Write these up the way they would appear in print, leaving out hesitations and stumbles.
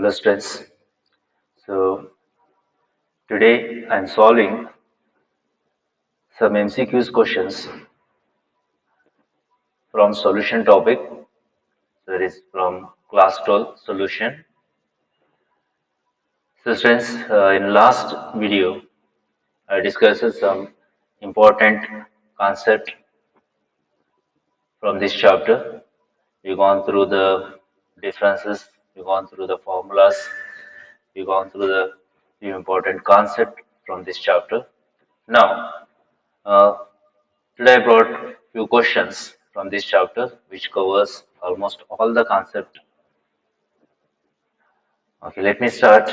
Hello students. So today I am solving some MCQs questions from solution topic. That is from class 12 solution. So students, in last video I discussed some important concept from this chapter. We've gone through the differences, we've gone through the formulas, we've gone through the few important concept from this chapter. Now, uh, today I brought few questions from this chapter which covers almost all the concept. Okay, let me start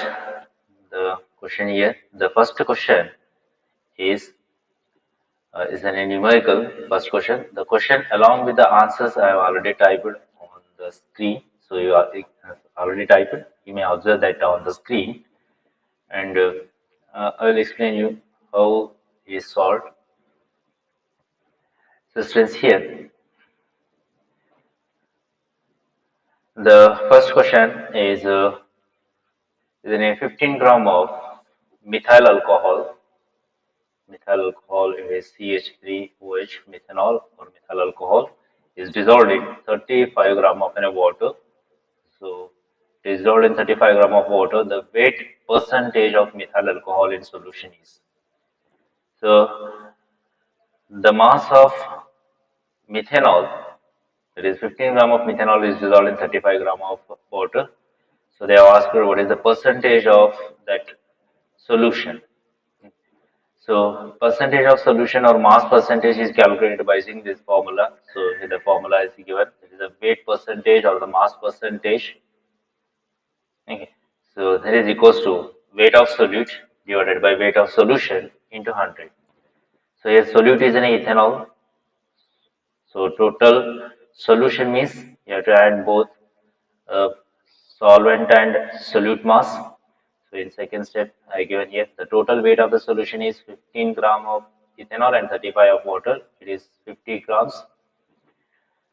the question here. The first question is an numerical first question. The question along with the answers I have already typed on the screen. So you are already typed. You may observe that on the screen, and I will explain you how it is solved. So students, here the first question is in a 15 gram of methyl alcohol. Methyl alcohol is CH3OH methanol or methyl alcohol is dissolved in 35 gram of water. So it is dissolved in 35 gram of water. The weight percentage of methyl alcohol in solution is. So the mass of methanol, that is 15 gram of methanol, is dissolved in 35 gram of water. So they have asked what is the percentage of that solution. So percentage of solution or mass percentage is calculated by using this formula. So here the formula is given. It is the weight percentage or the mass percentage. Okay. So that is equals to weight of solute divided by weight of solution into 100. So here solute is an ethanol. So total solution means you have to add both uh, solvent and solute mass. So in second step, I given here the total weight of the solution is 15 gram of ethanol and 35 of water. It is 50 grams.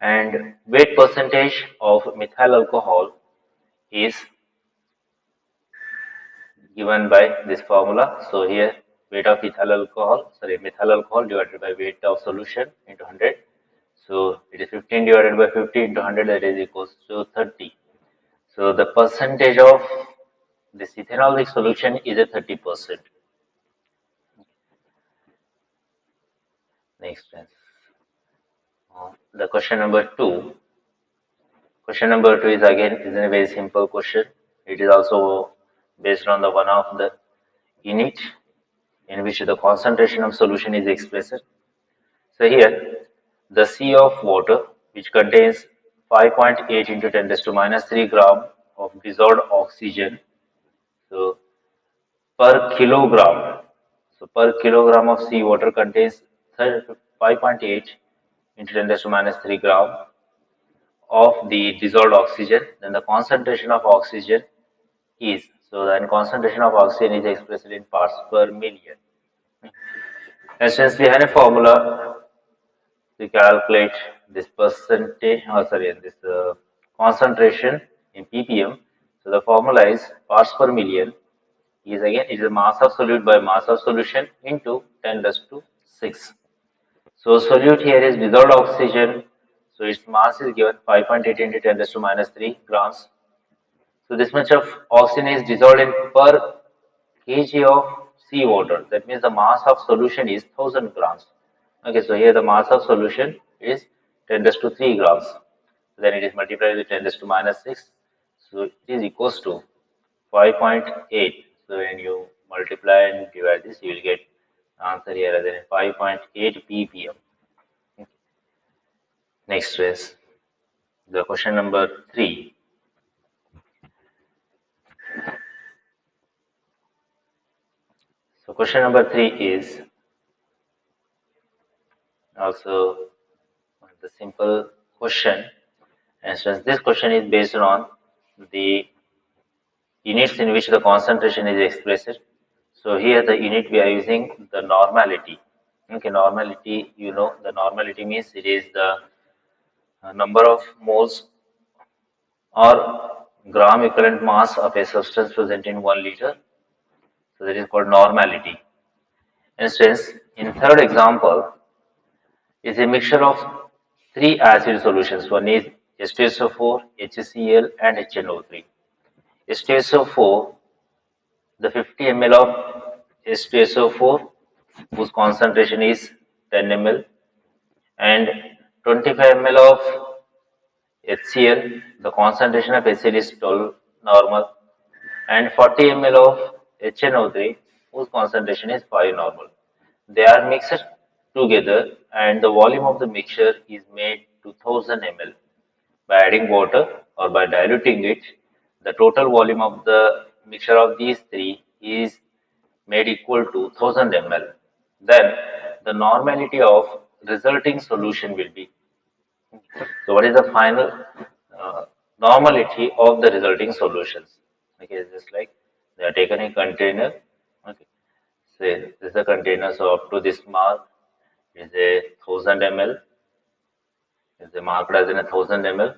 And weight percentage of methyl alcohol is given by this formula. So here weight of methyl alcohol divided by weight of solution into 100. So it is 15 divided by 50 into 100, that is equals to 30. So the percentage of this ethanolic solution is a 30%. Next, the question number 2. Question number 2 is again is a very simple question. It is also based on the one of the unit in which the concentration of solution is expressed. So here the C of water, which contains 5.8 into 10 raised to minus 3 gram of dissolved oxygen. So per kilogram, so per kilogram of sea water contains 5.8 into 10 raised to minus 3 gram of the dissolved oxygen. Then the concentration of oxygen is, so then concentration of oxygen is expressed in parts per million. And since we have a formula to calculate this percentage, this concentration in ppm, so the formula is parts per million is again it is the mass of solute by mass of solution into 10 raised to 6. So solute here is dissolved oxygen, so its mass is given 5.8 into 10 raised to minus 3 grams. So this much of oxygen is dissolved in per kg of sea water. That means the mass of solution is 1000 grams. Okay, so here the mass of solution is 10 raised to 3 grams. Then it is multiplied with 10 raised to minus 6. So it is equals to 5.8. So when you multiply and divide this, you will get answer here as 5.8 ppm. Next is the question number 3. So question number 3 is also the simple question, and since this question is based on the units in which the concentration is expressed. So here the unit we are using the normality. Okay, normality, you know, the normality means it is the number of moles or gram equivalent mass of a substance present in 1 liter. So that is called normality. Instance, in third example, is a mixture of three acid solutions. One is H2SO4, HCl, and HNO3. H2SO4, the 50 ml of H2SO4, whose concentration is 10 ml, and 25 ml of HCl, the concentration of HCl is 12 normal, and 40 ml of HNO3, whose concentration is 5 normal. They are mixed together, and the volume of the mixture is made to 1000 ml. By adding water or by diluting it, the total volume of the mixture of these three is made equal to 1000 ml. Then the normality of resulting solution will be. So, what is the final normality of the resulting solutions? Okay, just like they are taken in container. Okay, say this is a container. So, up to this mark is a 1000 ml. Is marked as in 1000 ml.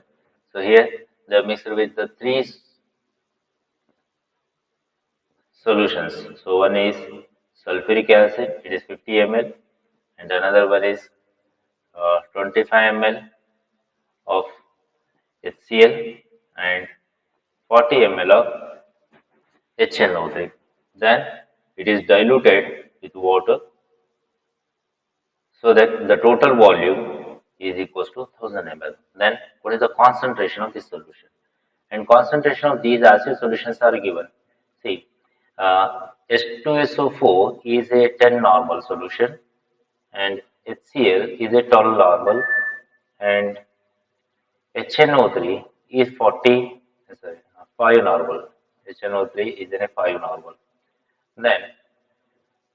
So, here they are mixed with the three solutions. So, one is sulfuric acid, it is 50 ml, and another one is 25 ml of HCl and 40 ml of HNO3. Then it is diluted with water so that the total volume is equals to 1000 ml. Then what is the concentration of this solution? And concentration of these acid solutions are given. See, H2SO4 is a 10 normal solution, and HCl is a 12 normal, and HNO3 is 40, sorry, 5 normal. HNO3 is in a 5 normal. Then,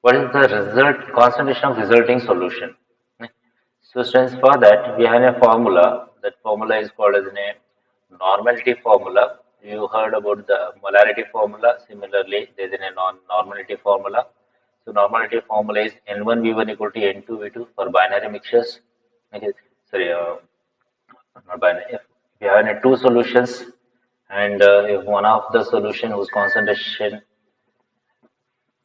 what is the result concentration of resulting solution? So, students, for that we have a formula. That formula is called as a normality formula. You heard about the molarity formula. Similarly, there is a normality formula. So, normality formula is N1V1 equal to N2V2 for binary mixtures. Okay, sorry, not binary. If we have two solutions, and if one of the solution whose concentration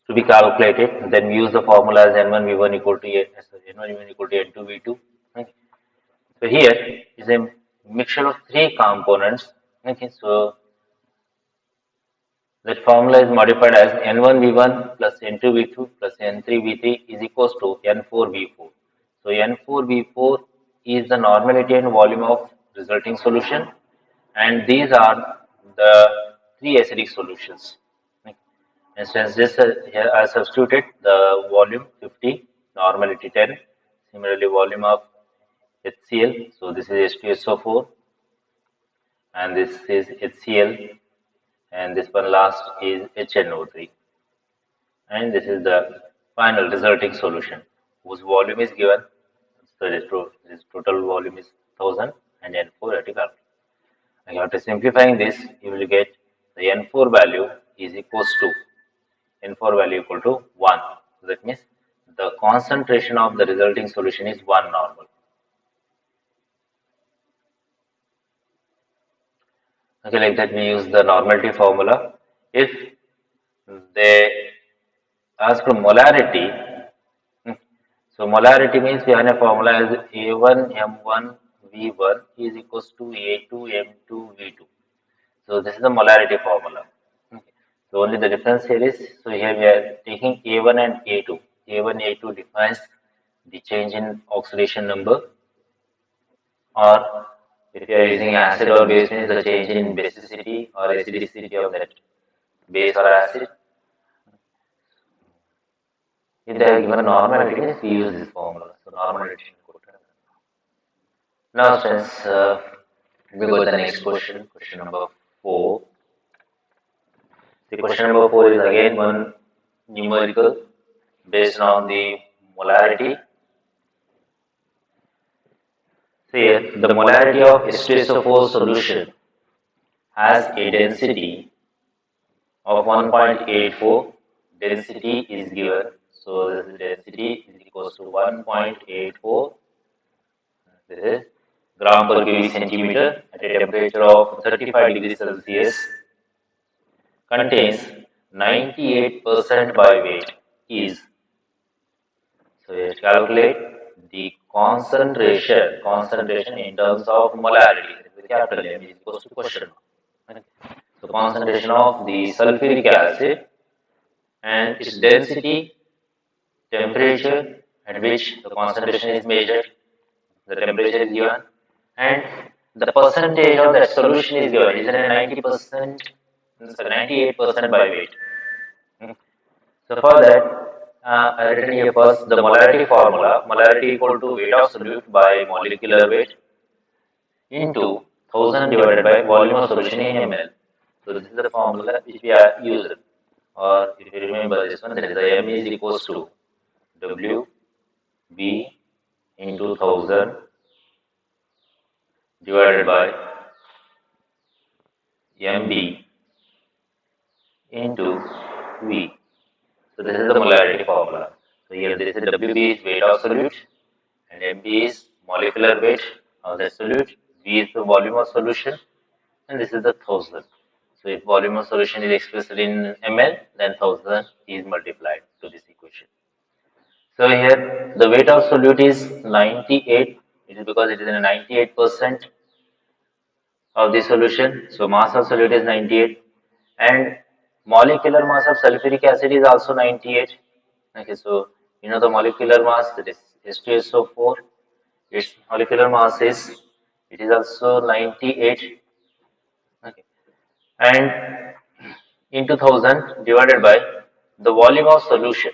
to be calculated, then we use the formula as N1V1 equal to N1V1 equal to N2V2. Okay. So here is a mixture of three components. Okay, so that formula is modified as N1V1 plus N2V2 plus N3V3 is equals to N4V4. So N4V4 is the normality and volume of resulting solution, and these are the three acidic solutions. And since this here I substituted the volume 50, normality 10, similarly volume of HCl, so this is H2SO4, and this is HCl, and this one last is HNO3, and this is the final resulting solution whose volume is given. So this total volume is 1000 and N4 at equal. Now after simplifying this, you will get the N4 value is equals to N4 value equal to 1. So that means the concentration of the resulting solution is 1 normal. Okay, like that we use the normality formula. If they ask for molarity, so molarity means we have a formula as A1M1V1 is equals to A2M2V2. So this is the molarity formula. Okay. So only the difference here is, so here we are taking A1 and A2. A1, A2 defines the change in oxidation number, or if you are using acid or base means the change in basicity or acidicity of that base or acid. If they are given normality, we use this formula. So normality. Now, since we go to the next question, question number 4. The question number 4 is again one numerical based on the molarity. So here, the molarity of H2SO4 solution has a density of 1.84. Density is given. So this density is equals to 1.84. This is gram per cubic centimeter at a temperature of 35 degrees Celsius contains 98% by weight is. So we calculate the concentration in terms of molarity. The capital M is equals to question mark. So concentration of the sulfuric acid and its density, temperature at which the concentration is measured, the temperature is given, and the percentage of that solution is given. Is it a 90%, sorry, 98% by weight. So for that, I written here first the molarity formula. Molarity equal to weight of solute by molecular weight into 1000 divided by volume of solution in ml. So this is the formula which we are using. Or if you remember this one, that is the m is equals to w b into 1000 divided by mb into v. So this is the molarity formula. So here this is WB is weight of solute and MB is molecular weight of the solute, V is the volume of solution, and this is the 1000. So if volume of solution is expressed in ml, then 1000 is multiplied to this equation. So here the weight of solute is 98. It is because it is in 98% of the solution. So mass of solute is 98, and molecular mass of sulfuric acid is also 98. Okay, so you know the molecular mass, that is H2SO4. Its molecular mass is, it is also 98. Okay, and into 1000 divided by the volume of solution.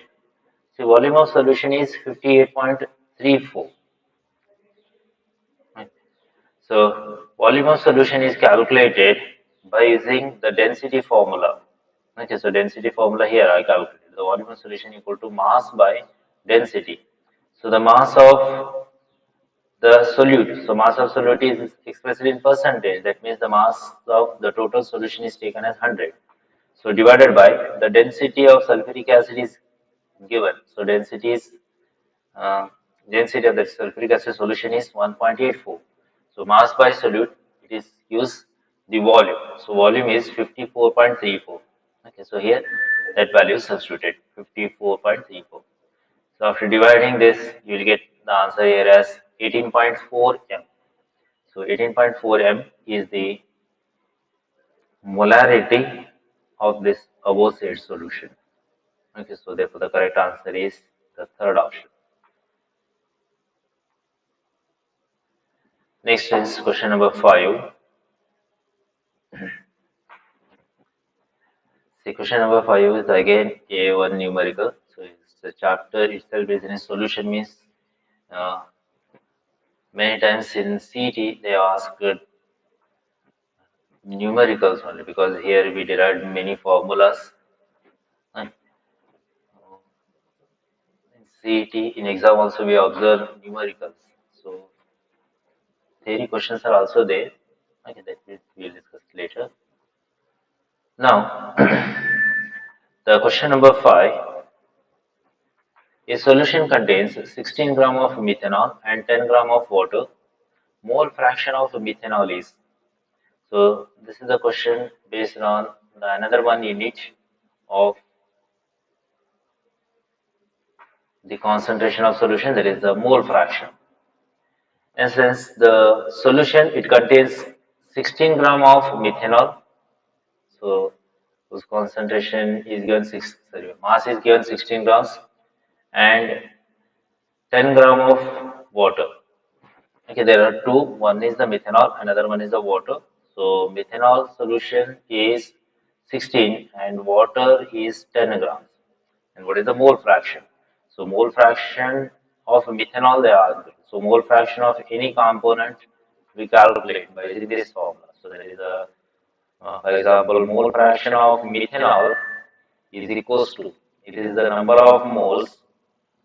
See, volume of solution is 58.34. Okay. So volume of solution is calculated by using the density formula. Okay, so density formula here I calculated the volume of solution equal to mass by density. So the mass of the solute, so mass of solute is expressed in percentage. That means the mass of the total solution is taken as 100. So divided by the density of sulfuric acid is given. So uh, density of the sulfuric acid solution is 1.84. So mass by solute, it is use the volume. So volume is 54.34. Okay, so here that value is substituted 54.34. So after dividing this, you will get the answer here as 18.4 m. So 18.4 m is the molarity of this above said solution. Okay, so therefore the correct answer is the third option. Next is question number 5. See, question number 5 is again A1 numerical. So it's the chapter itself is in a solution means uh, many times in CET they ask numericals only because here we derived many formulas. And in CET in exam also we observe numericals. So theory questions are also there. Okay, that we'll discuss later. Now, the question number 5. A solution contains 16 gram of methanol and 10 gram of water. Mole fraction of methanol is. So this is the question based on the another one unit of the concentration of solution, that is the mole fraction. And since the solution it contains 16 gram of methanol, so whose concentration is given mass is given 16 grams and 10 gram of water. Okay, there are two. One is the methanol, another one is the water. So methanol solution is 16 and water is 10 grams. And what is the mole fraction? So mole fraction of methanol they are. So mole fraction of any component we calculate by using this formula. So there is a, for example, mole fraction of methanol is equals to, it is the number of moles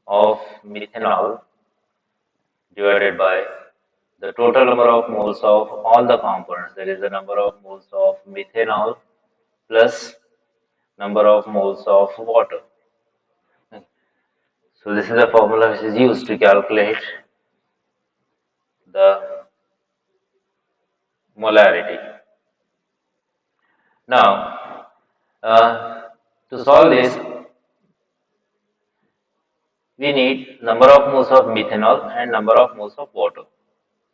of methanol divided by the total number of moles of all the components. That is the number of moles of methanol plus number of moles of water. So this is the formula which is used to calculate the molarity. Now, uh, to solve this, we need number of moles of methanol and number of moles of water.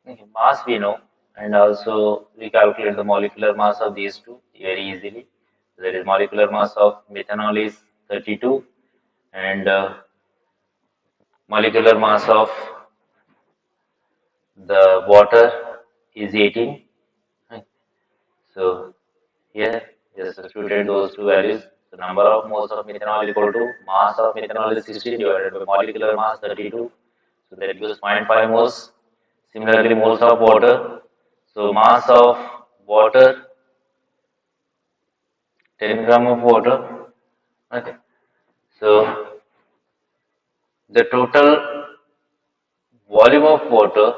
Okay, mass we know, and also we calculate the molecular mass of these two very easily. That is, molecular mass of methanol is 32, and molecular mass of the water is 18. Right. So here, just substituted those two values. The number of moles of methanol equal to mass of methanol is 16 divided by molecular mass 32. So that gives 0.5 moles. Similarly, moles of water. So mass of water, 10 gram of water. Okay. So the total volume of water,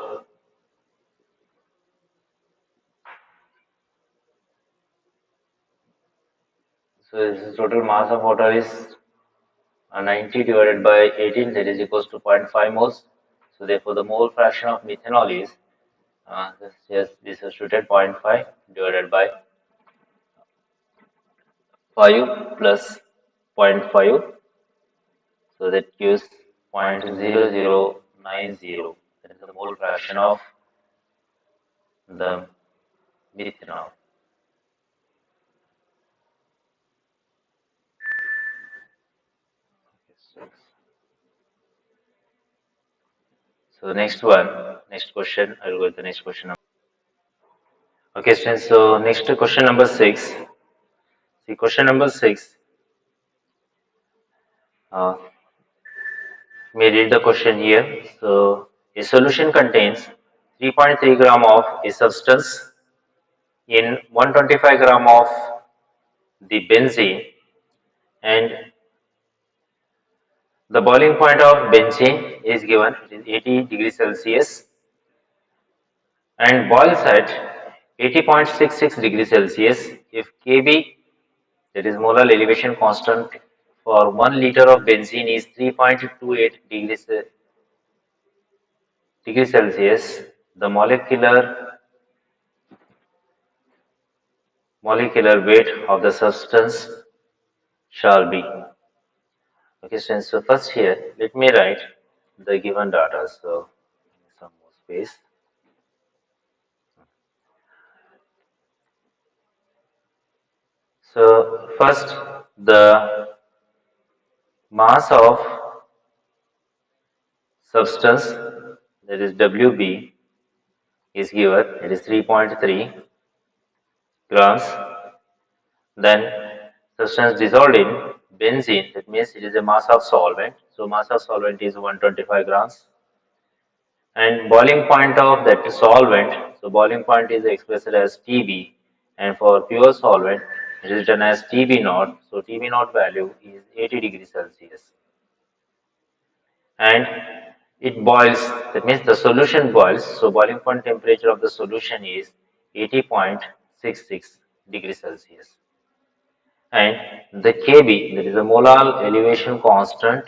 so this total mass of water is 90 divided by 18, that is equals to zero point 0.5 moles. So therefore the mole fraction of methanol is this is stated 0.5 divided by 5 plus zero point 0.5, so that gives 0.0090. That is the mole fraction of the methanol. So next question, I will go with the next question. Okay, students, so next question number 6. See, question number 6. May read the question here. So, a solution contains 3.3 gram of a substance in 125 gram of the benzene, and the boiling point of benzene is given, it is 80 degrees Celsius, and boils at 80.66 degrees Celsius if Kb, that is molar elevation constant, for 1 liter of benzene is 3.28 degrees Celsius. The molecular weight of the substance shall be. Okay, so first here, let me write the given data. So, some more space. So, first, the mass of substance, that is Wb, is given, it is 3.3 grams. Then, substance dissolved in benzene, that means it is a mass of solvent. So, mass of solvent is 125 grams. And boiling point of that solvent, so boiling point is expressed as TB, and for pure solvent it is written as TB naught. So TB naught value is 80 degrees Celsius, and it boils, that means the solution boils. So boiling point temperature of the solution is 80.66 degrees Celsius, and the Kb, that is the molar elevation constant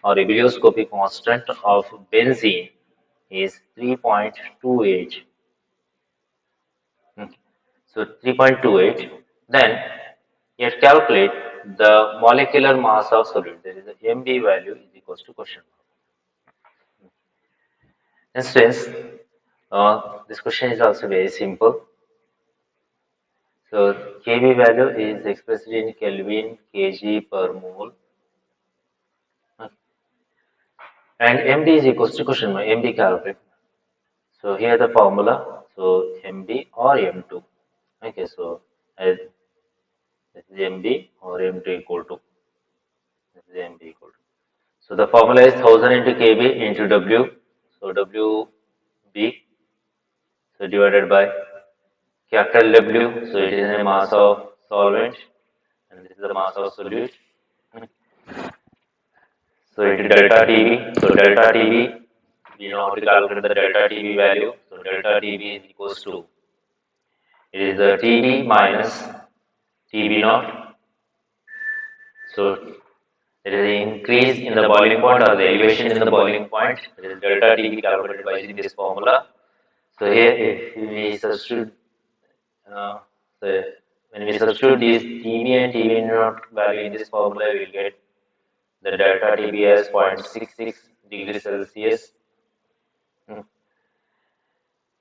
or ebullioscopy constant of benzene, is 3.28. Okay. So 3.28. Then yet calculate the molecular mass of solute. There is a MB value is equals to question mark. Instance, this question is also very simple. So Kb value is expressed in Kelvin kg per mole. Okay. And MD is equals to question mark. MD calculate. So here the formula. So MD or M2. Okay, so this is MD or M2 equal to, this is MD equal to. So the formula is 1000 into kb into W. So WB, so divided by capital W. So it is a mass of solvent, and this is the mass of solute. So into delta TB. So delta TB, we know how to calculate the delta TB value. So delta TB is equals to, it is the TB minus TB naught. So there is an increase in the boiling point or the elevation in the boiling point. There is delta TB calculated by using this formula. So here, if we substitute Uh, so when we substitute these TB and TB naught value in this formula, we will get the delta TB as 0.66 degrees Celsius. Hmm.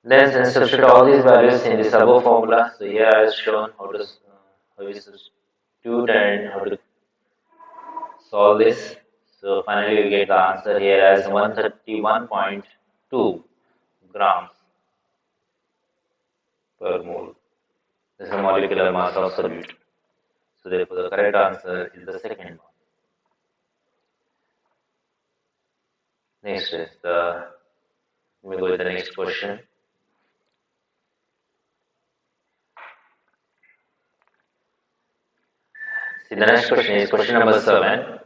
Then substitute all these values in this above formula. So here I have shown how we substitute and how to solve this. So finally we get the answer here as 131.2 grams per mole. This is the molecular mass of solute. So therefore the correct answer is the second one. Next is we go to the next question. See, the next question is question number 7.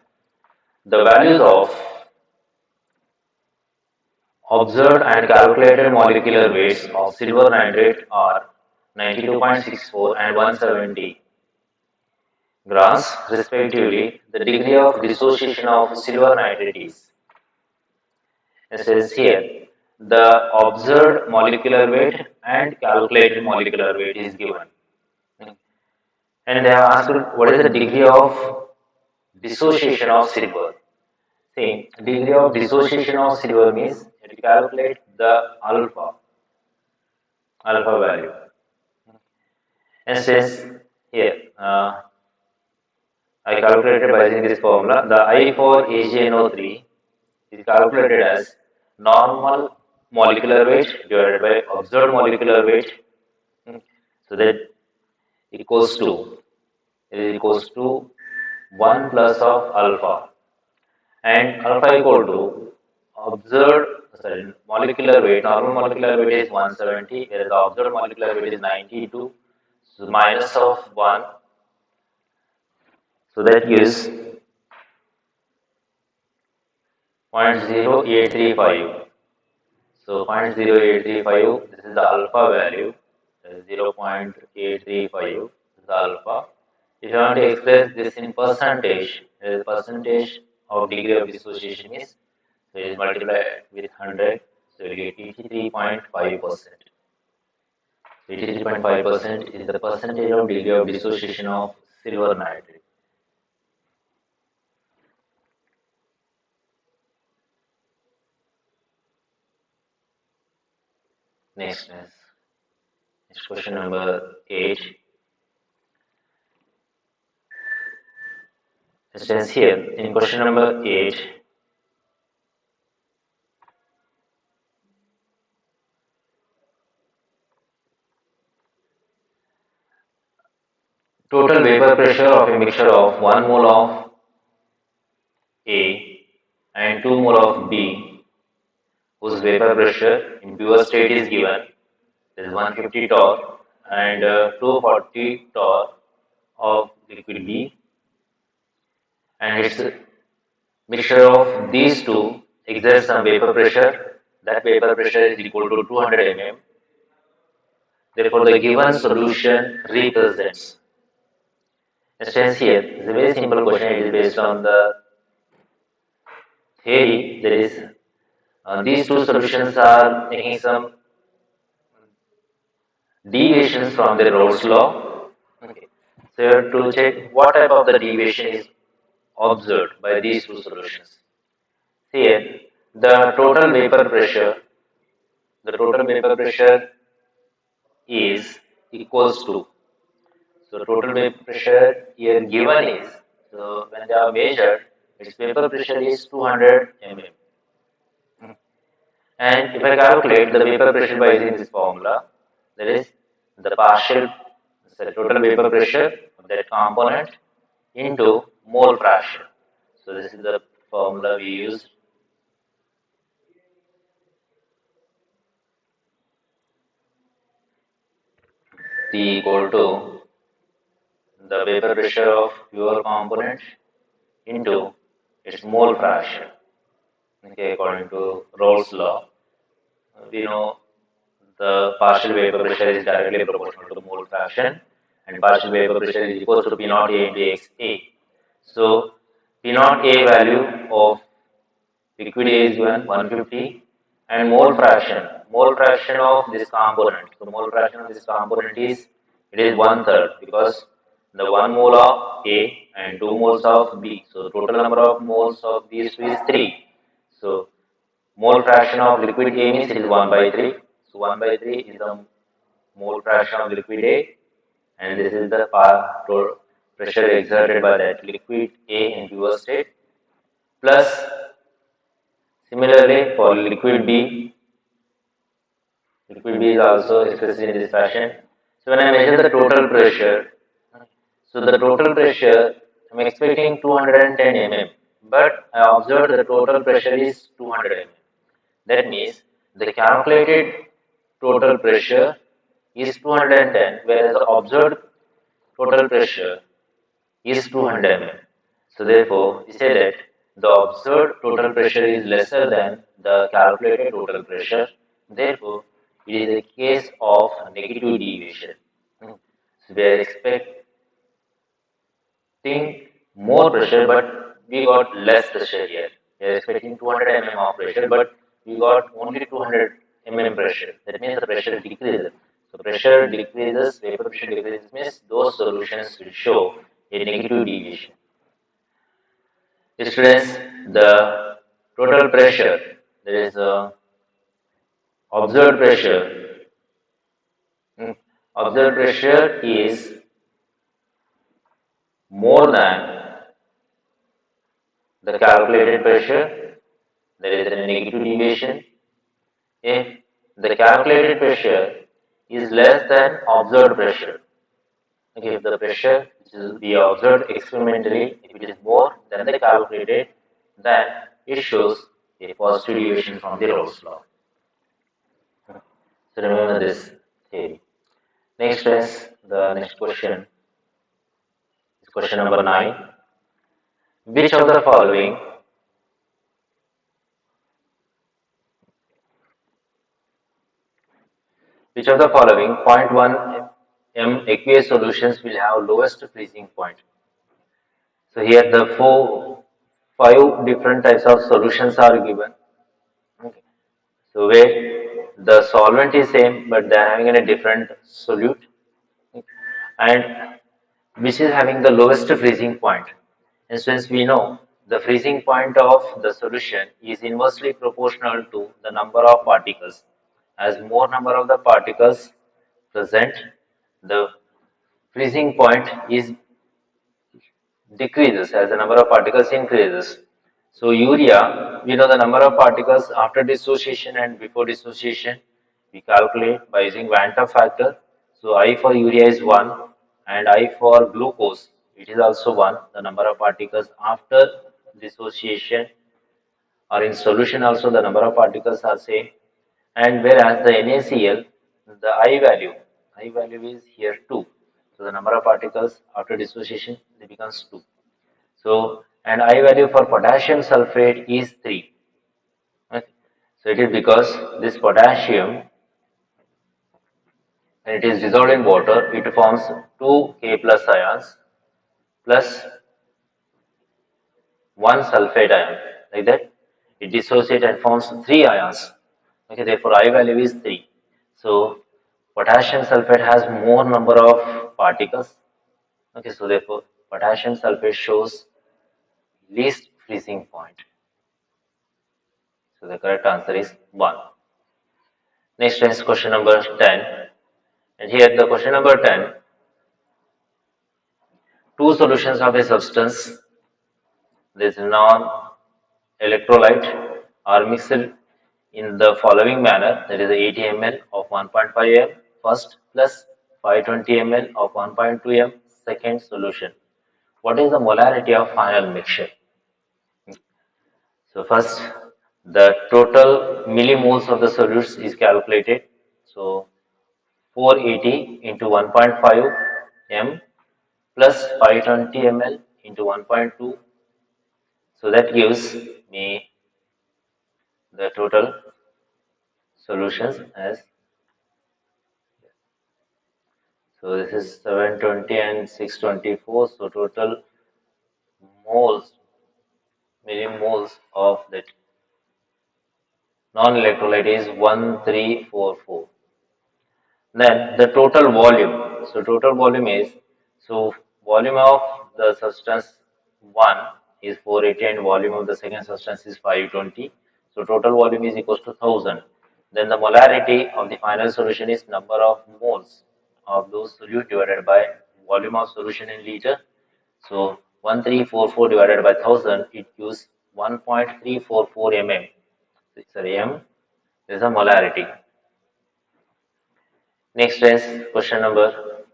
The values of observed and calculated molecular weights of silver nitrate are 92.64 and 170 grams respectively. The degree of dissociation of silver nitrate is. It says here the observed molecular weight and calculated molecular weight is given. And they have asked what is the degree of dissociation of silver. See, degree of dissociation of silver means you calculate the alpha value. And since here I calculated by using this formula, the I for AgNO3 is calculated as normal molecular weight divided by observed molecular weight. So that equals to it is equals to 1 plus of alpha, and alpha equal to observed molecular weight. Normal molecular weight is 170, whereas the observed molecular weight is 92. So minus of 1, so that gives 0.0835. So 0.0835, this is the alpha value. 0.835 is the alpha. If you want to express this in percentage, the percentage of degree of dissociation is, so it is multiplied with 100, so you get 83.5%. 83.5% is the percentage of degree of dissociation of silver nitrate. Next question number 8. It says here in question number 8, total vapor pressure of a mixture of 1 mole of A and 2 mole of B, whose vapor pressure in pure state is given, is 150 torr and 240 torr of liquid B, and its mixture of these two exerts some vapor pressure. That vapor pressure is equal to 200 mm. Therefore, the given solution represents. It says here, it's a very simple question. It is based on the theory. There is these two solutions are making some deviations from the Rolle's law. Okay. So you have to check what type of the deviation is observed by these two solutions. Here, the total vapor pressure is equals to. So total vapor pressure here given is, so when they are measured, its vapor pressure is 200 mm. And if I calculate the vapor pressure by using this formula, that is the total vapor pressure of that component into mole fraction. So this is the formula we used. T equal to the vapor pressure of pure component into its mole fraction. Okay, according to Rolle's law, we know the partial vapor pressure is directly proportional to the mole fraction, and partial vapor pressure is equal to P naught A into XA. So P naught A value of liquid A is given 150, and mole fraction of this component. So mole fraction of this component is It is one third because the 1 mole of A and 2 moles of B. So the total number of moles of these two is 3. So mole fraction of liquid A means it is 1 by 3. So 1 by 3 is the mole fraction of liquid A, and this is the pressure exerted by that liquid A in pure state. Plus, similarly for liquid B is also expressed in this fashion. So when I measure the total pressure, so the total pressure, I'm expecting 210 mm, but I observed the total pressure is 200 mm. That means the calculated total pressure is 210, whereas the observed total pressure is 200 mm. So therefore, we say that the observed total pressure is lesser than the calculated total pressure. Therefore, it is a case of negative deviation. So we are expecting more pressure, but we got less pressure here. We are expecting 200 mm of pressure, but we got only 200 mm pressure. That means the pressure decreases. So pressure decreases, vapor pressure decreases means those solutions will show a negative deviation. Students, the total pressure, there is a observed pressure. Observed pressure is more than the calculated pressure. There is a negative deviation. If the calculated pressure is less than observed pressure, okay, if the pressure which is we observed experimentally, if it is more than the calculated, then it shows a positive deviation from the Rolle's law. So remember this theory. Next is the next question. Is question number 9. Which of the following point 0.1 m aqueous solutions will have lowest freezing point? So here the five different types of solutions are given. Okay. So where the solvent is same but they are having a different solute, and which is having the lowest freezing point. And since we know the freezing point of the solution is inversely proportional to the number of particles. As more number of the particles present, the freezing point is decreases as the number of particles increases. So urea, we know the number of particles after dissociation and before dissociation. We calculate by using Van factor. So I for urea is 1 and I for glucose, it is also 1. The number of particles after dissociation or in solution also the number of particles are same. And whereas the NaCl, the I value is here 2. So the number of particles after dissociation it becomes 2. So, and I value for potassium sulfate is 3. Okay. So it is because this potassium, when it is dissolved in water, it forms 2 K plus ions plus 1 sulfate ion. Like that, it dissociates and forms 3 ions. Okay, therefore I value is 3. So potassium sulfate has more number of particles. Okay, so therefore potassium sulfate shows least freezing point. So the correct answer is 1. Next is question number 10. And here the question number 10. Two solutions of a substance, this non-electrolyte, are mixed in the following manner. That is 80 ml of 1.5 m first plus 520 ml of 1.2 m second solution. What is the molarity of final mixture? So first, the total millimoles of the solutes is calculated. So 480 into 1.5 m plus 520 ml into 1.2. So that gives me the total solutions as, so this is 720 and 624. So total moles, millimoles of that non-electrolyte is 1344. Then the total volume. So total volume is, so volume of the substance 1 is 480 and volume of the second substance is 520. So total volume is equals to 1000. Then the molarity of the final solution is number of moles of those solute divided by volume of solution in liter. So 1344 divided by 1000, it gives 1.344 mm. Sorry, m is a molarity. Next is question number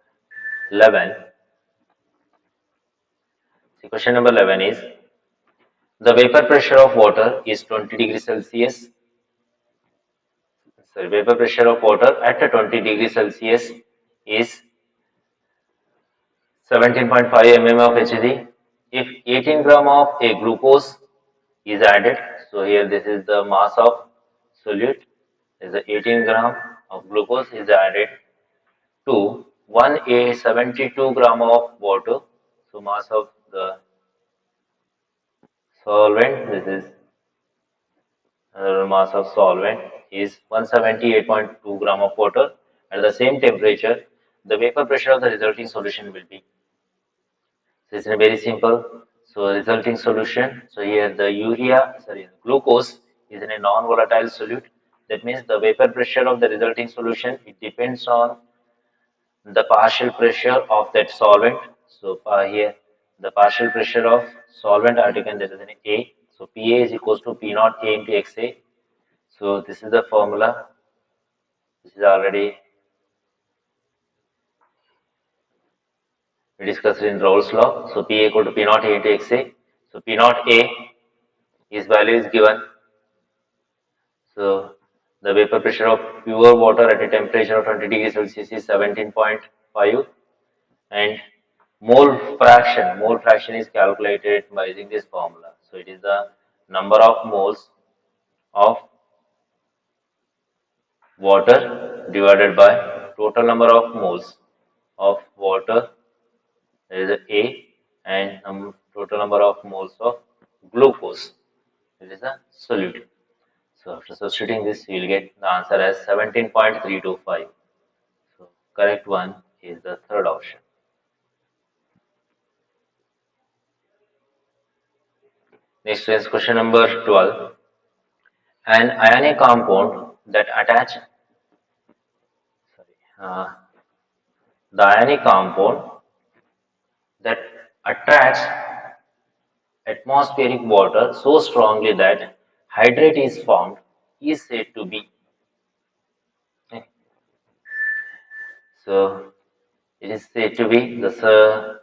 11. The question number 11 is, the vapor pressure of water is 20 degrees Celsius. So vapor pressure of water at a 20 degrees Celsius is 17.5 mm of Hg. If 18 gram of a glucose is added, so here this is the mass of solute, is the 18 gram of glucose is added to 72 gram of water. So mass of the solvent, this is mass of solvent is 178.2 gram of water. At the same temperature, the vapor pressure of the resulting solution will be. So it's very simple. So resulting solution. So here the glucose is in a non-volatile solute. That means the vapor pressure of the resulting solution, it depends on the partial pressure of that solvent. So here the partial pressure of solvent are taken, that is in A. So Pa is equals to P naught A into XA. So this is the formula. This is already we discussed in Raoult's law. So Pa equal to P naught A into XA. So P naught A, his value is given. So the vapor pressure of pure water at a temperature of 20 degrees Celsius is 17.5, and mole fraction is calculated by using this formula. So it is the number of moles of water divided by total number of moles of water, that is A, and total number of moles of glucose, it is a solute. So after substituting this, you will get the answer as 17.325. So correct one is the third option. Next is question number 12. An ionic compound that attach uh, the ionic compound that attracts atmospheric water so strongly that hydrate is formed is said to be. So it is said to be the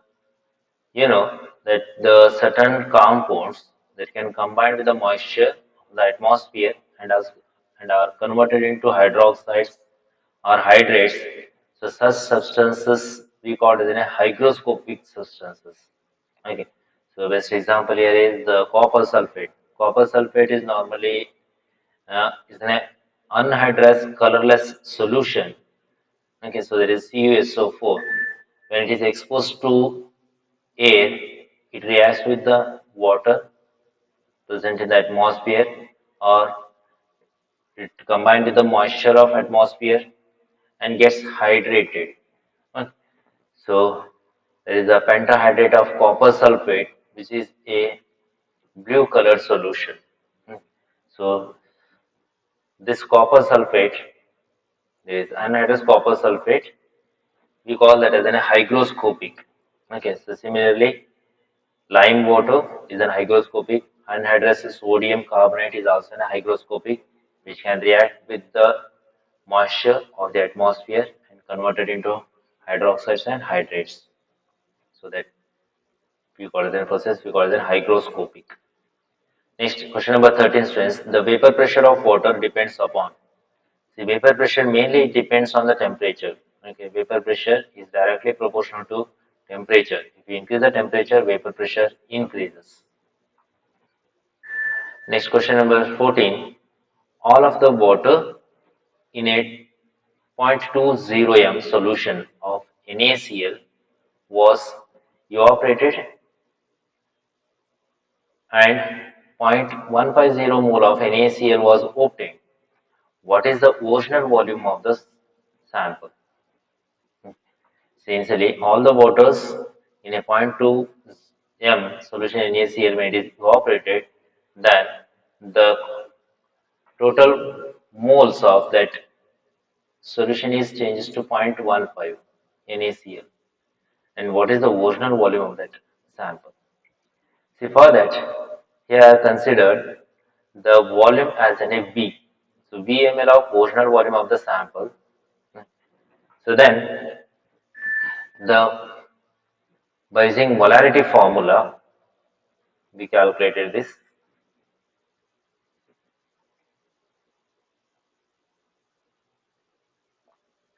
that the certain compounds that can combine with the moisture of the atmosphere and are converted into hydroxides or hydrates. So such substances we call it as a hygroscopic substances. Okay. So best example here is the copper sulfate. Copper sulfate is normally is an anhydrous colorless solution. Okay, so there is CuSO4. When it is exposed to air, it reacts with the water present in the atmosphere, or it combined with the moisture of atmosphere and gets hydrated. Okay. So there is a pentahydrate of copper sulfate, which is a blue colored solution. So this copper sulfate, there is anhydrous copper sulfate, we call that as an hygroscopic. Okay, so similarly, lime water is an hygroscopic. Anhydrous sodium carbonate is also an hygroscopic, which can react with the moisture of the atmosphere and convert it into hydroxides and hydrates. So that we call it a process, we call it hygroscopic. Next, question number 13 students. The vapor pressure of water depends upon. The vapor pressure mainly depends on the temperature. Okay, vapor pressure is directly proportional to temperature. If you increase the temperature, vapor pressure increases. Next question number 14. All of the water in a 0.20 m solution of NaCl was evaporated and 0.150 mole of NaCl was obtained. What is the original volume of the sample? Essentially, all the waters in a zero point 0.2 m solution NaCl when it is evaporated, then the total moles of that solution is changes to 0.15 NaCl. And what is the original volume of that sample? See, for that, here I have considered the volume as in a V. So VML of original volume of the sample. So then, the by using molarity formula, we calculated this.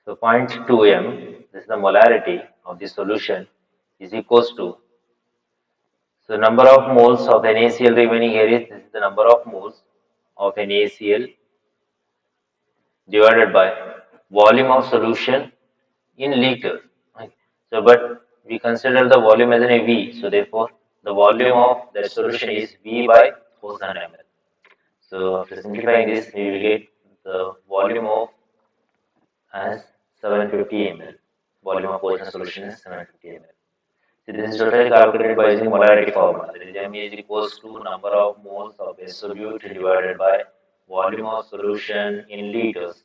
So zero point 0.2 m, this is the molarity of the solution, is equals to, so number of moles of NaCl remaining here is, this is the number of moles of NaCl divided by volume of solution in liters. Right? So, but we consider the volume as a V, so therefore the volume of that solution is V by 1000 ml. So, after simplifying this, we will get the volume of as 750 ml. Volume of original solution is 750 ml. So, this is totally calculated by using molarity formula. That is, M is equals to number of moles of a solute divided by volume of solution in liters.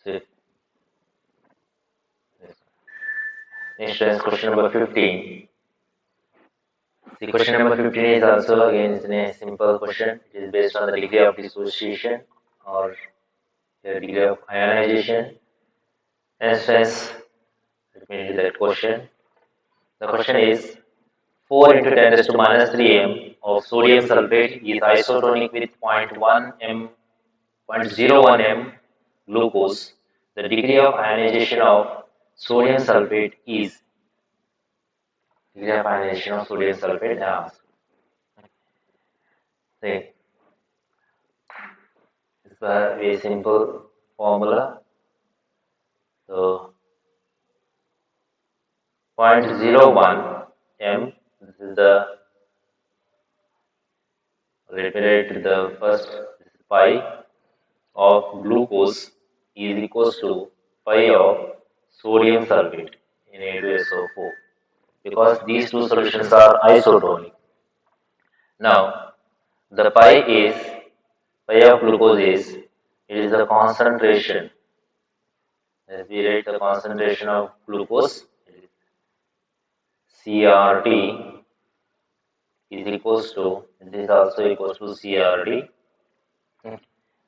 So, next is question number 15. The question number 15 is also again is a simple question. It is based on the degree of dissociation or the degree of ionization. Instance, let me read that question. The question is 4 into 10 raised to minus 3 m of sodium sulfate is isotonic with 0.1 m, 0.01 m glucose. The degree of ionization of sodium sulfate is degree of ionization of sodium sulfate. See, it's a very simple formula. So 0.01 m, this is the, let me write the first, pi of glucose is equals to pi of sodium sulfate in A2SO4 because these two solutions are isotonic. Now the pi of glucose is, it is the concentration. As we write the concentration of glucose, CRT is equals to, this is also equals to CRT,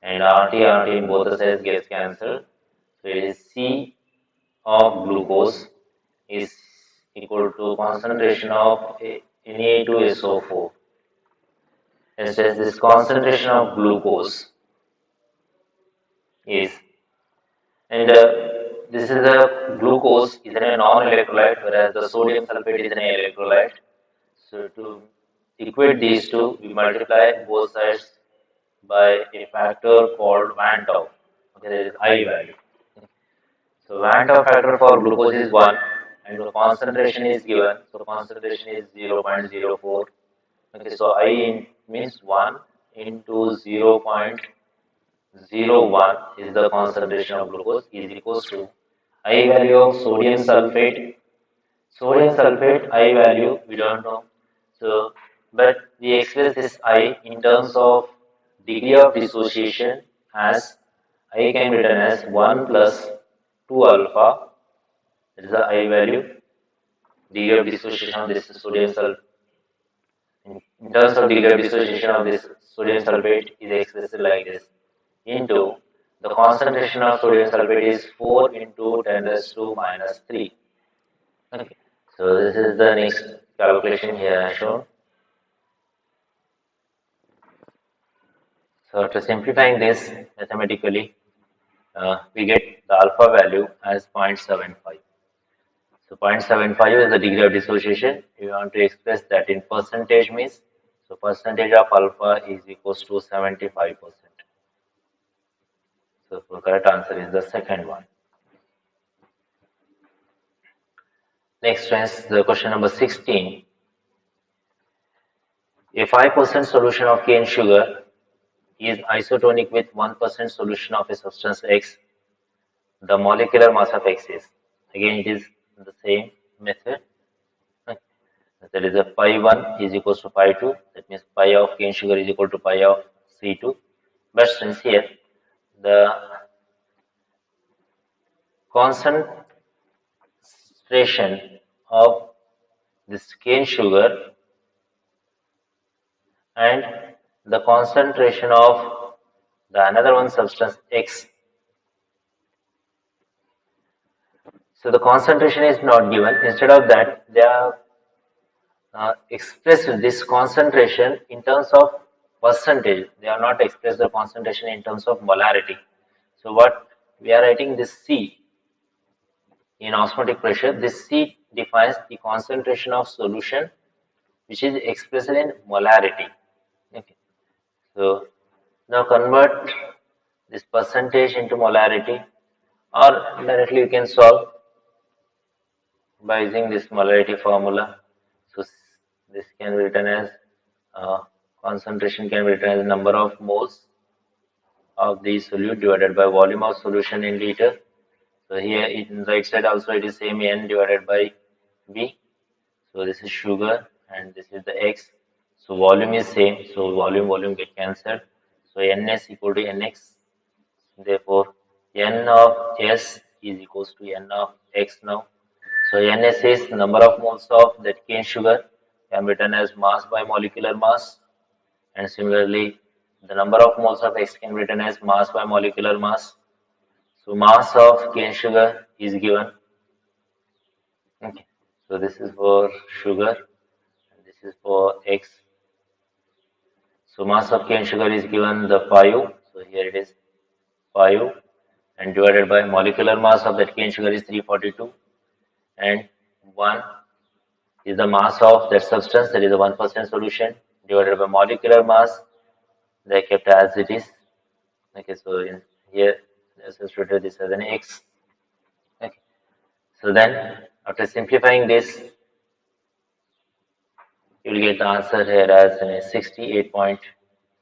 and RT in both the sides gets cancelled. So it is C of glucose is equal to concentration of Na2SO4. And since this concentration of glucose is, and this is a glucose is a non-electrolyte, whereas the sodium sulfate is an electrolyte. So to equate these two, we multiply both sides by a factor called Van Tau. Okay, that is I value. So Van Tau factor for glucose is 1 and the concentration is given. So concentration is 0.04. Okay, so means 1 into 0.01 is the concentration of glucose is equals to I value of sodium sulfate. Sodium sulfate I value we don't know. So but we express this I in terms of degree of dissociation as I can be written as 1 plus 2 alpha, that is the I value, degree of dissociation of this sodium sulfate. In terms of degree of dissociation of this sodium sulfate is expressed like this, into the concentration of sodium sulfate is 4 into 10 raised to minus 3. Okay. So this is the next calculation here I shown. So to simplifying this mathematically, we get the alpha value as 0.75. So 0.75 is the degree of dissociation. If you want to express that in percentage means, so percentage of alpha is equals to 75%. So the correct answer is the second one. Next is the question number 16. A 5% solution of cane sugar is isotonic with 1% solution of a substance X. The molecular mass of X is, again it is the same method. Okay. That is a pi 1 is equals to pi 2. That means pi of cane sugar is equal to pi of C2. But since here the concentration of this cane sugar and the concentration of the another one substance X. So the concentration is not given. Instead of that, they are expressed this concentration in terms of percentage. They are not expressed the concentration in terms of molarity. So what we are writing this C in osmotic pressure. This C defines the concentration of solution which is expressed in molarity. Okay. So now convert this percentage into molarity, or directly you can solve by using this molarity formula. So this can be written as concentration can be written as number of moles of the solute divided by volume of solution in liter. So here in the right side also it is same N divided by V. So this is sugar and this is the X. So volume is same. So volume get cancelled. So NS equal to NX. Therefore N of S is equals to N of X now. So NS is number of moles of that cane sugar can be written as mass by molecular mass, and similarly the number of moles of X can be written as mass by molecular mass. So mass of cane sugar is given. Okay. So this is for sugar and this is for X. So mass of cane sugar is given the 5. So here it is 5 and divided by molecular mass of that cane sugar is 342 and 1 is the mass of that substance, that is a 1% solution, divided by molecular mass. They are kept as it is. Okay, so in here let's substitute this as an X. Okay. So then after simplifying this, you will get the answer here as 68.4.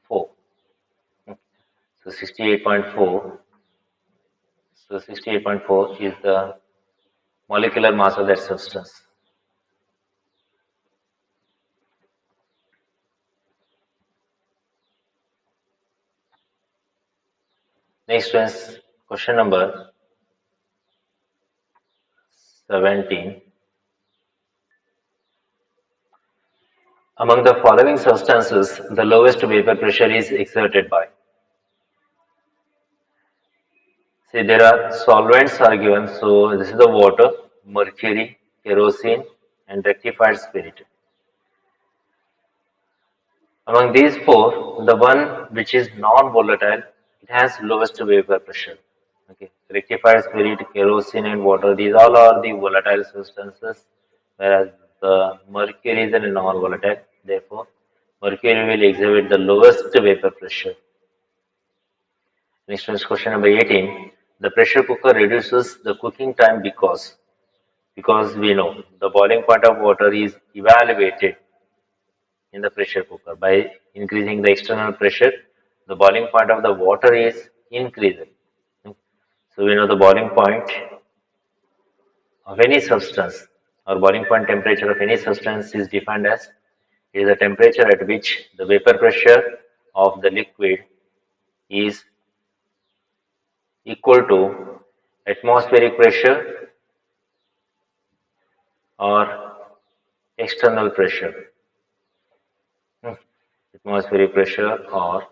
So 68.4. So 68.4 is the molecular mass of that substance. Next one is question number 17. Among the following substances, the lowest vapor pressure is exerted by. See, there are solvents are given. So this is the water, mercury, kerosene, and rectified spirit. Among these four, the one which is non-volatile, it has lowest vapor pressure. Okay, rectified spirit, kerosene, and water. These all are the volatile substances, whereas the mercury is a non-volatile. Therefore, mercury will exhibit the lowest vapor pressure. Next one is question number 18. The pressure cooker reduces the cooking time because we know the boiling point of water is evaluated in the pressure cooker. By increasing the external pressure, the boiling point of the water is increased. So we know the boiling point of any substance or boiling point temperature of any substance is defined as is the temperature at which the vapor pressure of the liquid is equal to atmospheric pressure or external pressure. Atmospheric pressure or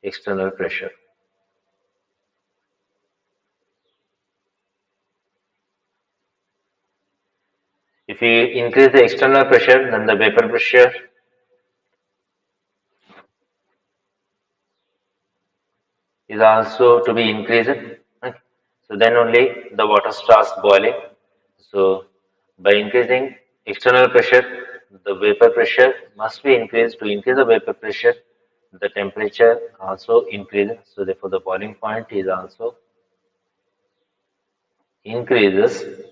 external pressure. If you increase the external pressure, then the vapor pressure is also to be increased. Right? So then only the water starts boiling. So by increasing external pressure, the vapor pressure must be increased. To increase the vapor pressure, the temperature also increases. So therefore the boiling point is also increases.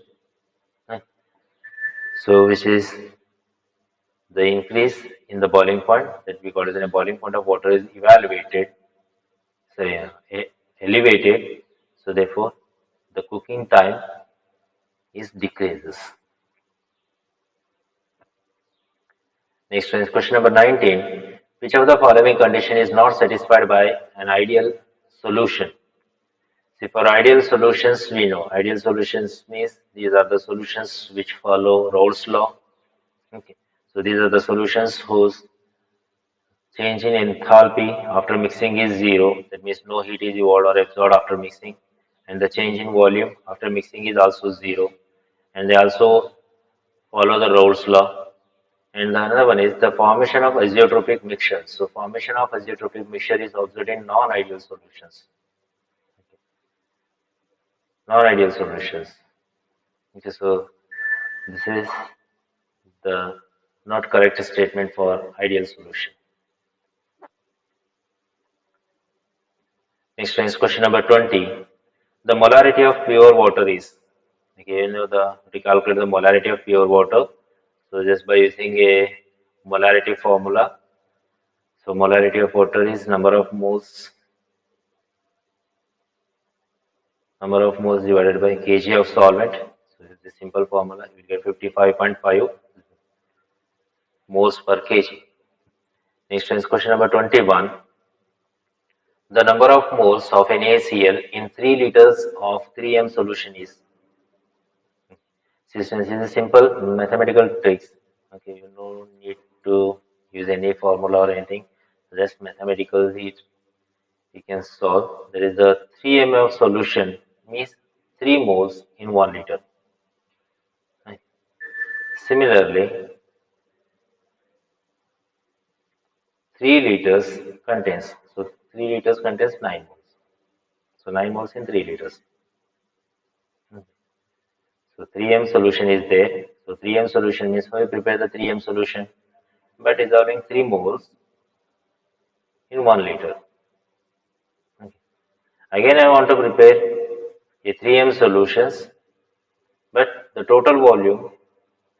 Right? So which is the increase in the boiling point that we got as a boiling point of water is evaluated. So yeah, elevated. So therefore the cooking time is decreases. Next one is question number 19. Which of the following condition is not satisfied by an ideal solution? See, for ideal solutions, we know ideal solutions means these are the solutions which follow Rolle's law. Okay, so these are the solutions whose change in enthalpy after mixing is zero. That means no heat is evolved or absorbed after mixing, and the change in volume after mixing is also zero. And they also follow the Rolle's law. And the another one is the formation of azeotropic mixture. So formation of azeotropic mixture is observed in non-ideal solutions. Non-ideal solutions. Okay, so this is the not correct statement for ideal solution. Next one is question number 20. The molarity of pure water is. Okay, to calculate the molarity of pure water. So just by using a molarity formula. So molarity of water is number of moles divided by kg of solvent. So it's a simple formula. You get 55.5 moles per kg. Next one is question number 21. The number of moles of NaCl in 3 liters of 3m solution is. This is a simple mathematical tricks. Okay, you don't need to use any formula or anything. Just mathematically we can solve. There is a 3m of solution means 3 moles in 1 liter. Similarly, 3 liters contains, so 3 liters contains 9 moles. So 9 moles in 3 liters. So 3m solution is there. So 3m solution means how you prepare the 3m solution by dissolving 3 moles in 1 liter. Okay. Again, I want to prepare a 3m solutions, but the total volume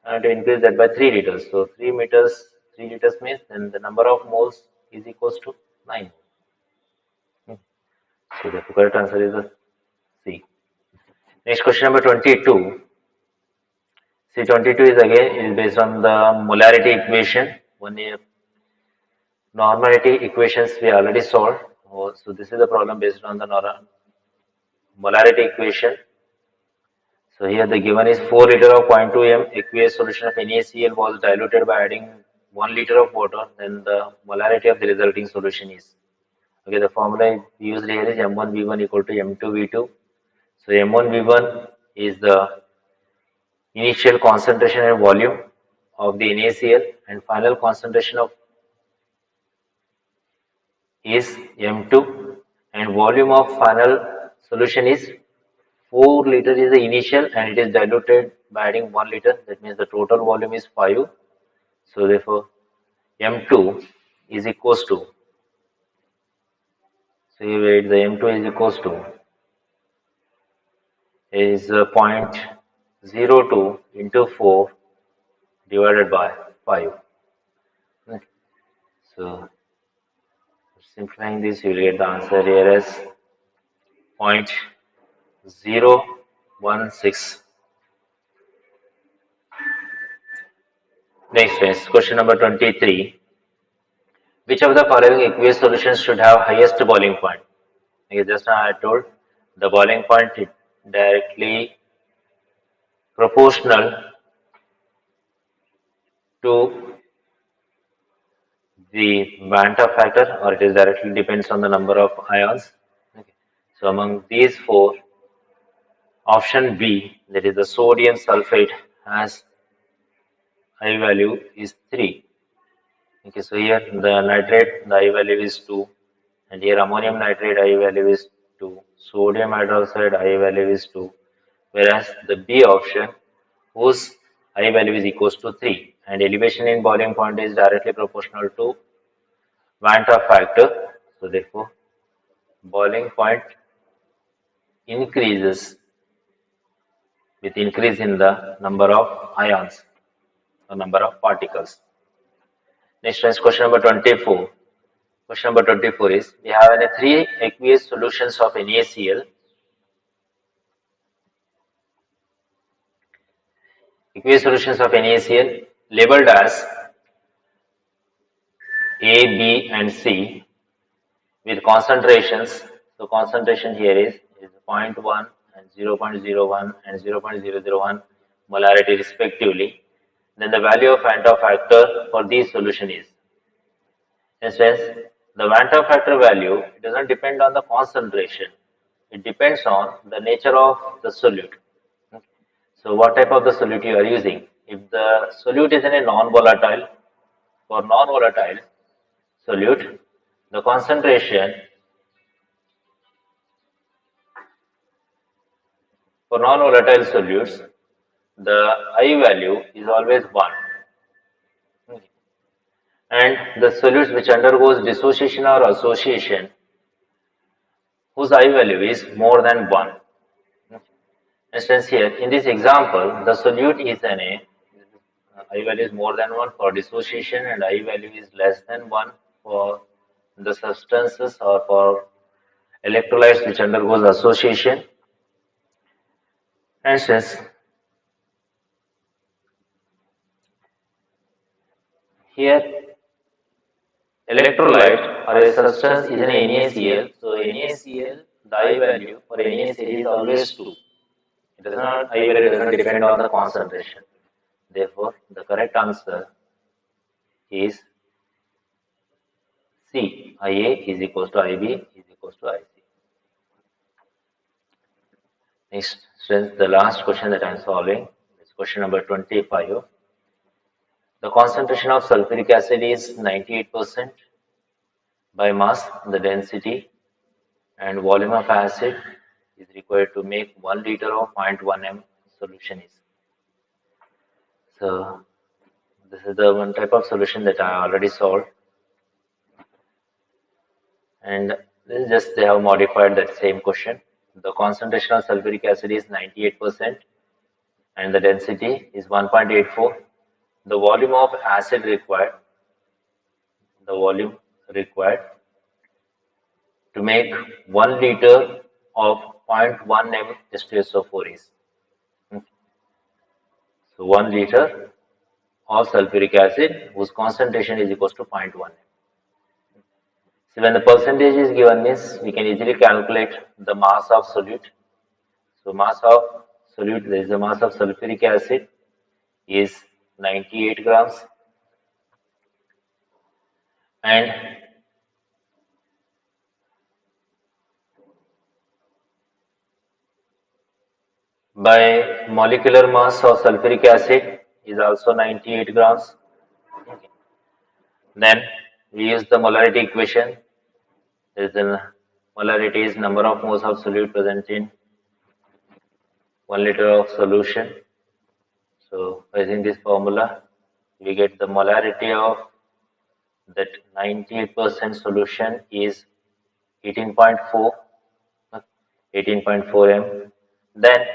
I want to increase that by 3 liters. So 3 liters means then the number of moles is equals to 9. So the correct answer is the C. Next question number 22. See, 22 is based on the molarity equation. Normality equations we already solved. So this is the problem based on the molarity equation. So here the given is 4 liter of 0.2 m aqueous solution of NaCl was diluted by adding 1 liter of water. Then the molarity of the resulting solution is. Okay, the formula used here is M1V1 equal to M2V2. So M1V1 is the initial concentration and volume of the NaCl, and final concentration of is M2, and volume of final solution is 4 liter is the initial, and it is diluted by adding 1 liter. That means the total volume is 5. So therefore M2 is equals to, so you write the M2 is equals to is 0.02 into 4 divided by 5. So simplifying this, you will get the answer here as 0.016. Next is question number 23. Which of the following aqueous solutions should have highest boiling point? Okay, just now I told the boiling point is directly proportional to the Banter factor, or it is directly depends on the number of ions. Okay. So among these four, option B, that is the sodium sulfate, has I value is 3. Okay, so here the nitrate, the I value is 2, and here ammonium nitrate I value is 2, sodium hydroxide I value is 2, whereas the B option, whose I value is equals to 3, and elevation in boiling point is directly proportional to Vanta factor. So therefore, boiling point increases with increase in the number of ions or number of particles. Next one is question number 24. Question number 24 is, we have 3 aqueous solutions of NaCl Aqueous solutions of NaCl labeled as A, B and C with concentrations. So concentration here is zero point 0.1 and 0.01 and 0.001 molarity respectively. Then the value of Van factor for these solution is. Instance, the Van factor value it does not depend on the concentration. It depends on the nature of the solute. Okay. So what type of the solute you are using? If the solute is in a non-volatile, for non-volatile solute, the concentration for non-volatile solutes, the I value is always 1. And the solutes which undergoes dissociation or association, whose I value is more than 1. Instance here, in this example, the solute is an A, I value is more than 1 for dissociation and I value is less than 1 for the substances or for electrolytes which undergoes association. Instance, here electrolyte or a substance is an NaCl. So NaCl, the I value for NaCl is always 2. It does not, I value does not depend on the concentration. Therefore, the correct answer is C. Ia is equals to Ib is equals to Ic. Next, since the last question that I am solving is question number 25. The concentration of sulfuric acid is 98% by mass, the density and volume of acid is required to make 1 liter of 0.1 m solution is. So this is the one type of solution that I already solved, and this is just they have modified that same question. The concentration of sulfuric acid is 98% and the density is 1.84. The volume of acid required, the volume required to make 1 liter of 0.1 m H2SO4 is. So 1 liter of sulfuric acid whose concentration is equals to 0.1 m. So when the percentage is given means we can easily calculate the mass of solute. So mass of solute, there is a mass of sulfuric acid is 98 grams and by molecular mass of sulfuric acid is also 98 grams. Okay. Then we use the molarity equation. There is the molarity is number of moles of solute present in 1 liter of solution. So using this formula, we get the molarity of that 98% solution is 18.4 m. Then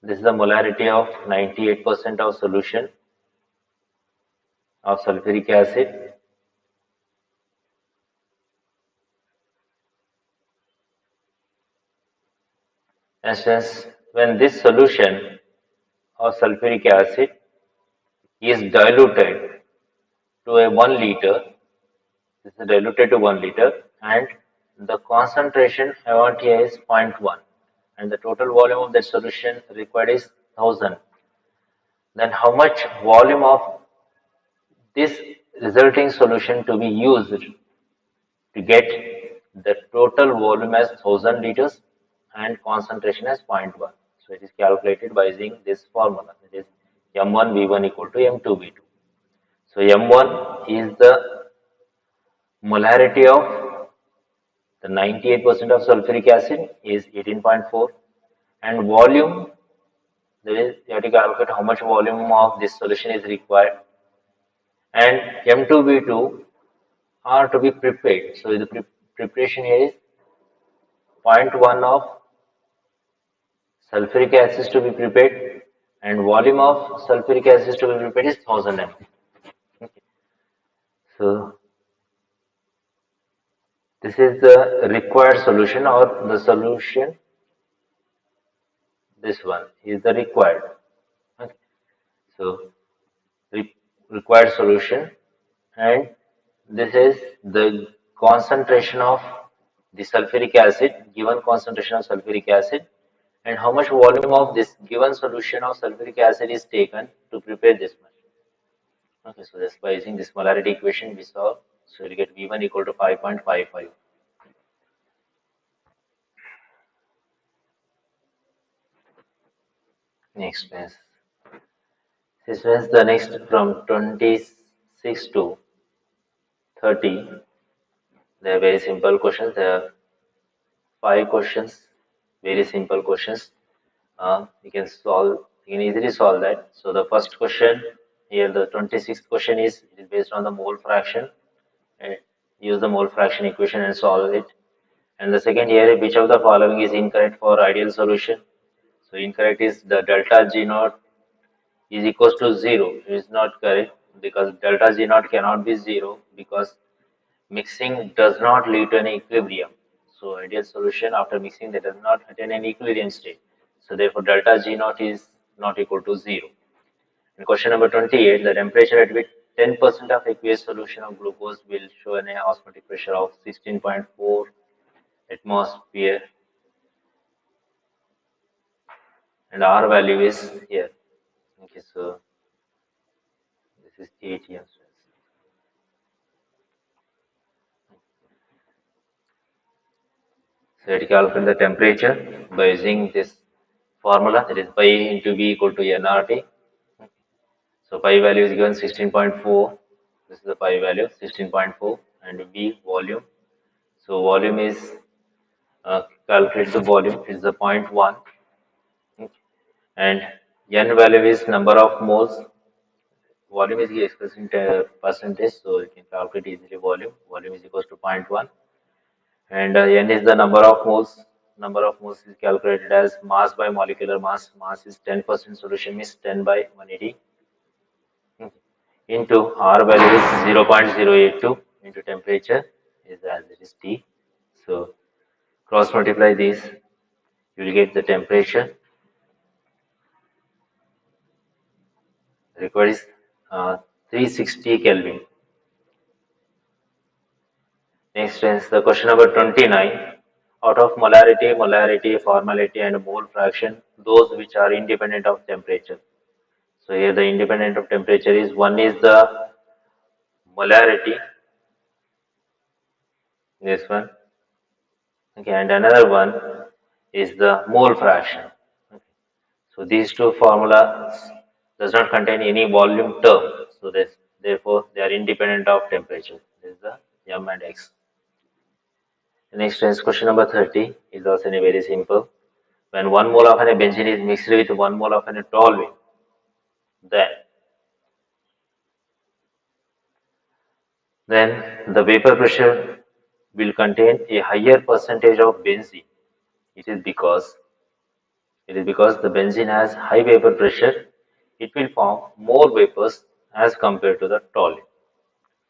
this is the molarity of 98% of solution of sulfuric acid. Instance, when this solution of sulfuric acid is diluted to a 1 liter, this is diluted to 1 liter and the concentration I want here is 0.1 and the total volume of that solution required is 1000. Then how much volume of this resulting solution to be used to get the total volume as 1000 liters and concentration as 0.1. So it is calculated by using this formula. It is M1V1 equal to M2V2. So M1 is the molarity of the 98% of sulfuric acid is 18.4 and volume, there is, you have to calculate how much volume of this solution is required, and M2V2 are to be prepared. So the preparation here is 0.1 of sulfuric acid to be prepared and volume of sulfuric acid to be prepared is 1000 ml. Okay. So this is the required solution or the solution, this one is the required. So required solution, and this is the concentration of the sulfuric acid, given concentration of sulfuric acid, and how much volume of this given solution of sulfuric acid is taken to prepare this much. Okay, so that's by using this molarity equation we solve. So we get V1 equal to 5.55. Next is this is the next from 26 to 30. They are very simple questions. There are five questions, very simple questions. You can easily solve that. So the first question here, the 26th question is it is based on the mole fraction. Uh, Use the mole fraction equation and solve it. And the second here, which of the following is incorrect for ideal solution? So incorrect is the delta G naught is equals to 0. It is not correct because delta G naught cannot be 0 because mixing does not lead to an equilibrium. So ideal solution after mixing that does not attain an equilibrium state. So therefore delta G naught is not equal to 0. In question number 28, the temperature at which 10% of aqueous solution of glucose will show an osmotic pressure of 16.4 atmosphere, and R value is here. Okay, so this is ATM. So it calculates the temperature by using this formula, that is pi into V equal to nRT. So pi value is given 16.4. This is the pi value 16.4, and V volume. So volume is calculate the volume is the point 0.1, and N value is number of moles. Volume is expressed in percentage, so you can calculate easily volume. Volume is equals to zero point 0.1, and N is the number of moles. Number of moles is calculated as mass by molecular mass. Mass is 10%, solution is 10 by 180 into R value is 0.082 into temperature is as it is T. So cross multiply these, you will get the temperature required is 360 Kelvin. Next is the question number 29. Out of molarity, molarity, formality, and mole fraction, those which are independent of temperature. So here the independent of temperature is one is the molarity, this one, okay, and another one is the mole fraction. Okay. So these two formulas does not contain any volume term. So this, therefore they are independent of temperature. This is the M and X. The next is question number 30 is also very simple. When 1 mole of an benzene is mixed with 1 mole of an toluene, then the vapor pressure will contain a higher percentage of benzene. It is because the benzene has high vapor pressure. It will form more vapors as compared to the toluene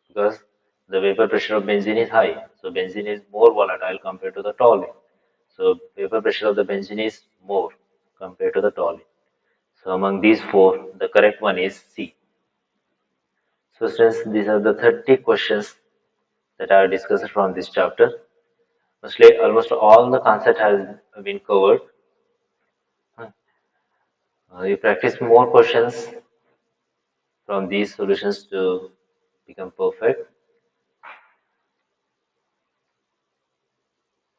because the vapor pressure of benzene is high. So benzene is more volatile compared to the toluene. So vapor pressure of the benzene is more compared to the toluene. So among these four, the correct one is C. So since these are the 30 questions that I have discussed from this chapter, mostly almost all the concept has been covered. You practice more questions from these solutions to become perfect.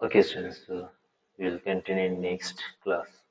Okay, students, so we will continue in next class.